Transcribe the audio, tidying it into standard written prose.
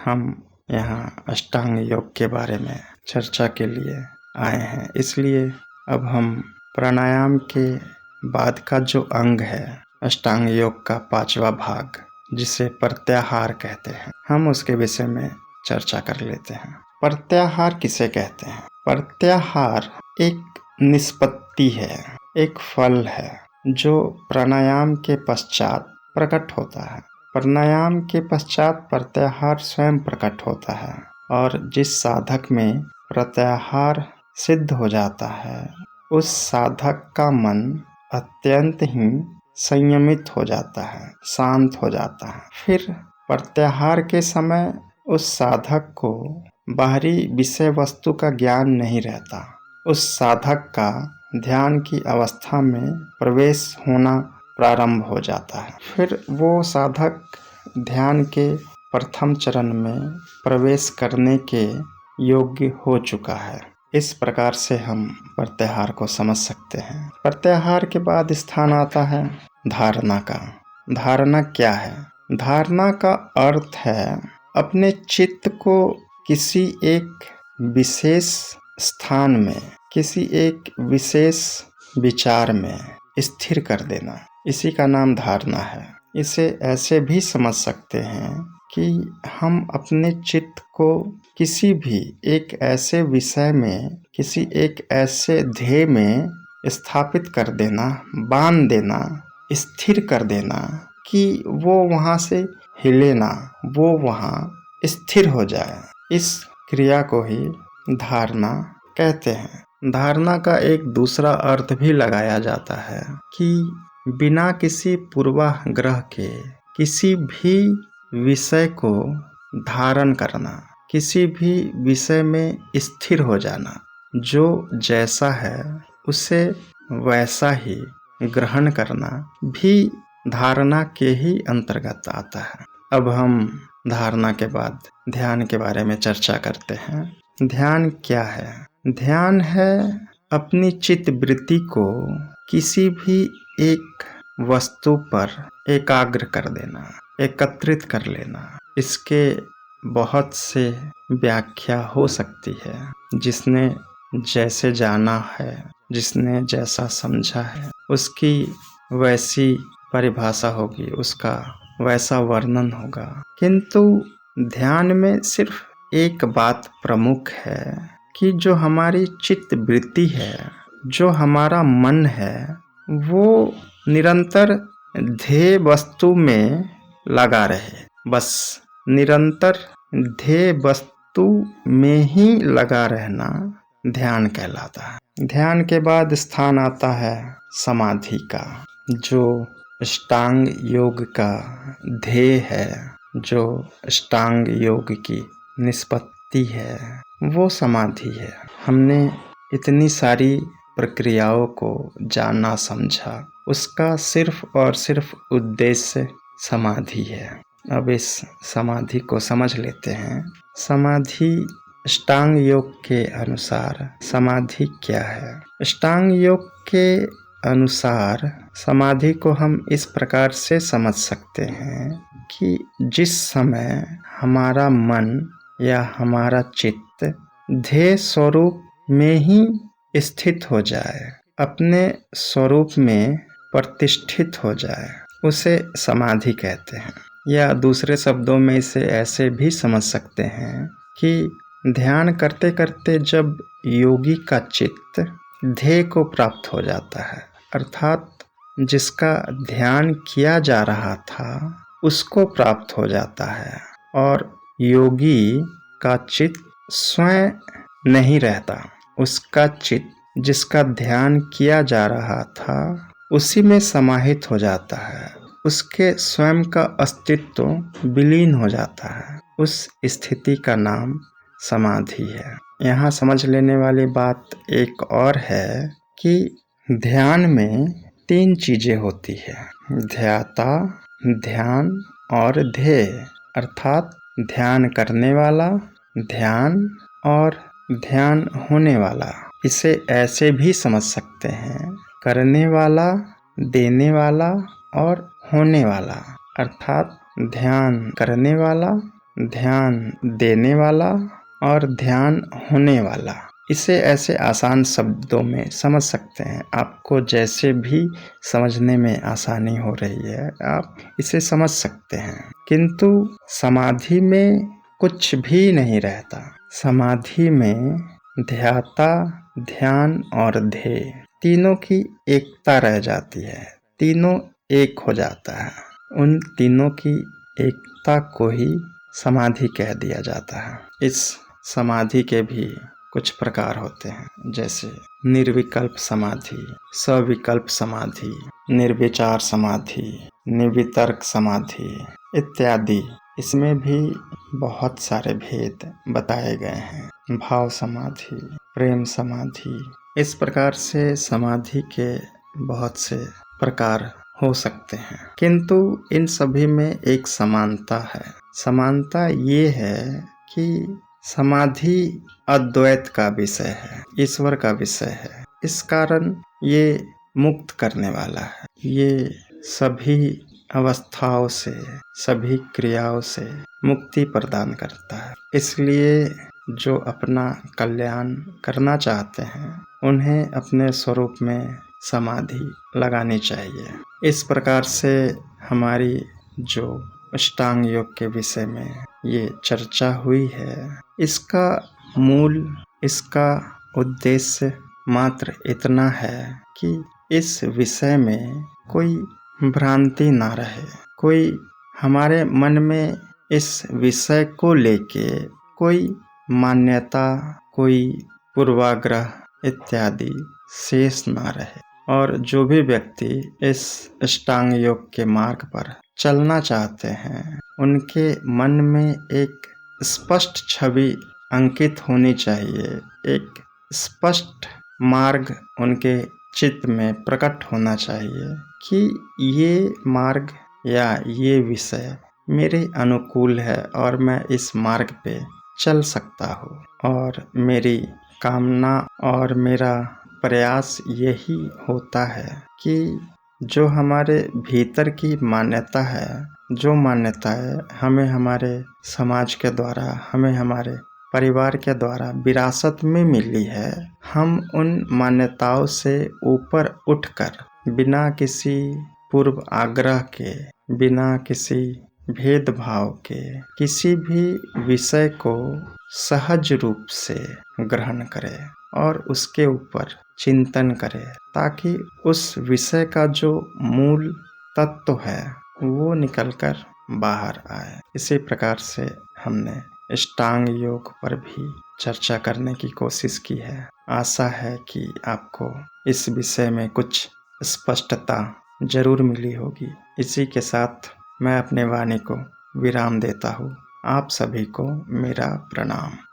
हम यहाँ अष्टांग योग के बारे में चर्चा के लिए आए हैं। इसलिए अब हम प्राणायाम के बाद का जो अंग है अष्टांग योग का 5वां भाग, जिसे प्रत्याहार कहते हैं, हम उसके विषय में चर्चा कर लेते हैं। प्रत्याहार किसे कहते हैं? प्रत्याहार एक निष्पत्ति है, एक फल है जो प्राणायाम के पश्चात प्रकट होता है। प्राणायाम के पश्चात प्रत्याहार स्वयं प्रकट होता है और जिस साधक में प्रत्याहार सिद्ध हो जाता है उस साधक का मन अत्यंत ही संयमित हो जाता है, शांत हो जाता है। फिर प्रत्याहार के समय उस साधक को बाहरी विषय वस्तु का ज्ञान नहीं रहता। उस साधक का ध्यान की अवस्था में प्रवेश होना प्रारंभ हो जाता है। फिर वो साधक ध्यान के प्रथम चरण में प्रवेश करने के योग्य हो चुका है। इस प्रकार से हम प्रत्याहार को समझ सकते हैं। प्रत्याहार के बाद स्थान आता है धारणा का। धारणा क्या है? धारणा का अर्थ है अपने चित्त को किसी एक विशेष स्थान में, किसी एक विशेष विचार में स्थिर कर देना। इसी का नाम धारणा है। इसे ऐसे भी समझ सकते हैं कि हम अपने चित्त को किसी भी एक ऐसे विषय में, किसी एक ऐसे ध्येय में स्थापित कर देना, बांध देना, स्थिर कर देना कि वो वहाँ से हिले ना, वो वहाँ स्थिर हो जाए। इस क्रिया को ही धारणा कहते हैं। धारणा का एक दूसरा अर्थ भी लगाया जाता है कि बिना किसी पूर्वाग्रह के किसी भी विषय को धारण करना, किसी भी विषय में स्थिर हो जाना, जो जैसा है उसे वैसा ही ग्रहण करना भी धारणा के ही अंतर्गत आता है। अब हम धारणा के बाद ध्यान के बारे में चर्चा करते हैं। ध्यान क्या है? ध्यान है अपनी चित्त वृत्ति को किसी भी एक वस्तु पर एकाग्र कर देना, एकत्रित कर लेना। इसके बहुत से व्याख्या हो सकती है। जिसने जैसे जाना है, जिसने जैसा समझा है, उसकी वैसी परिभाषा होगी, उसका वैसा वर्णन होगा। किंतु ध्यान में सिर्फ एक बात प्रमुख है कि जो हमारी चित्त वृत्ति है, जो हमारा मन है, वो निरंतर ध्येय वस्तु में लगा रहे। बस निरंतर ध्येय वस्तु में ही लगा रहना ध्यान कहलाता है। ध्यान के बाद स्थान आता है समाधि का। जो अष्टांग योग का ध्येय है, जो अष्टांग योग की निष्पत्ति है, वो समाधि है। हमने इतनी सारी प्रक्रियाओं को जाना समझा, उसका सिर्फ और सिर्फ उद्देश्य समाधि है। अब इस समाधि को समझ लेते हैं। समाधि अष्टांग योग के अनुसार समाधि क्या है? अष्टांग योग के अनुसार समाधि को हम इस प्रकार से समझ सकते हैं कि जिस समय हमारा मन या हमारा चित्त ध्येय स्वरूप में ही स्थित हो जाए, अपने स्वरूप में प्रतिष्ठित हो जाए, उसे समाधि कहते हैं। या दूसरे शब्दों में इसे ऐसे भी समझ सकते हैं कि ध्यान करते करते जब योगी का चित्त ध्येय को प्राप्त हो जाता है, अर्थात जिसका ध्यान किया जा रहा था उसको प्राप्त हो जाता है, और योगी का चित्त स्वयं नहीं रहता, उसका चित्त जिसका ध्यान किया जा रहा था उसी में समाहित हो जाता है, उसके स्वयं का अस्तित्व विलीन हो जाता है। उस स्थिति का नाम समाधि है। यहाँ समझ लेने वाली बात एक और है कि ध्यान में 3 चीजें होती है: ध्याता, ध्यान और ध्येय, अर्थात ध्यान करने वाला, ध्यान और ध्यान होने वाला। इसे ऐसे भी समझ सकते हैं: करने वाला, देने वाला और होने वाला, अर्थात ध्यान करने वाला, ध्यान देने वाला और ध्यान होने वाला। इसे ऐसे आसान शब्दों में समझ सकते हैं। आपको जैसे भी समझने में आसानी हो रही है आप इसे समझ सकते हैं। किंतु समाधि में कुछ भी नहीं रहता। समाधि में ध्याता, ध्यान और ध्येय तीनों की एकता रह जाती है। तीनों एक हो जाता है। उन तीनों की एकता को ही समाधि कह दिया जाता है। इस समाधि के भी कुछ प्रकार होते हैं, जैसे निर्विकल्प समाधि, सविकल्प समाधि, निर्विचार समाधि, निर्वितर्क समाधि इत्यादि। इसमें भी बहुत सारे भेद बताए गए हैं। भाव समाधि, प्रेम समाधि, इस प्रकार से समाधि के बहुत से प्रकार हो सकते हैं। किंतु इन सभी में एक समानता है। समानता ये है कि समाधि अद्वैत का विषय है, ईश्वर का विषय है। इस कारण ये मुक्त करने वाला है। ये सभी अवस्थाओं से, सभी क्रियाओं से मुक्ति प्रदान करता है। इसलिए जो अपना कल्याण करना चाहते हैं उन्हें अपने स्वरूप में समाधि लगानी चाहिए। इस प्रकार से हमारी जो अष्टांग योग के विषय में ये चर्चा हुई है, इसका मूल, इसका उद्देश्य मात्र इतना है कि इस विषय में कोई भ्रांति ना रहे। कोई हमारे मन में इस विषय को लेके कोई मान्यता, कोई पूर्वाग्रह इत्यादि शेष ना रहे। और जो भी व्यक्ति इस अष्टांग योग के मार्ग पर चलना चाहते हैं उनके मन में एक स्पष्ट छवि अंकित होनी चाहिए। एक स्पष्ट मार्ग उनके चित्त में प्रकट होना चाहिए कि ये मार्ग या ये विषय मेरे अनुकूल है और मैं इस मार्ग पे चल सकता हूँ। और मेरी कामना और मेरा प्रयास यही होता है कि जो हमारे भीतर की मान्यता है, जो मान्यताएं हमें हमारे समाज के द्वारा, हमें हमारे परिवार के द्वारा विरासत में मिली है, हम उन मान्यताओं से ऊपर उठकर बिना किसी पूर्व आग्रह के, बिना किसी भेदभाव के किसी भी विषय को सहज रूप से ग्रहण करें और उसके ऊपर चिंतन करें, ताकि उस विषय का जो मूल तत्व है वो निकलकर बाहर आए। इसी प्रकार से हमने अष्टांग योग पर भी चर्चा करने की कोशिश की है। आशा है कि आपको इस विषय में कुछ स्पष्टता जरूर मिली होगी। इसी के साथ मैं अपने वाणी को विराम देता हूँ। आप सभी को मेरा प्रणाम।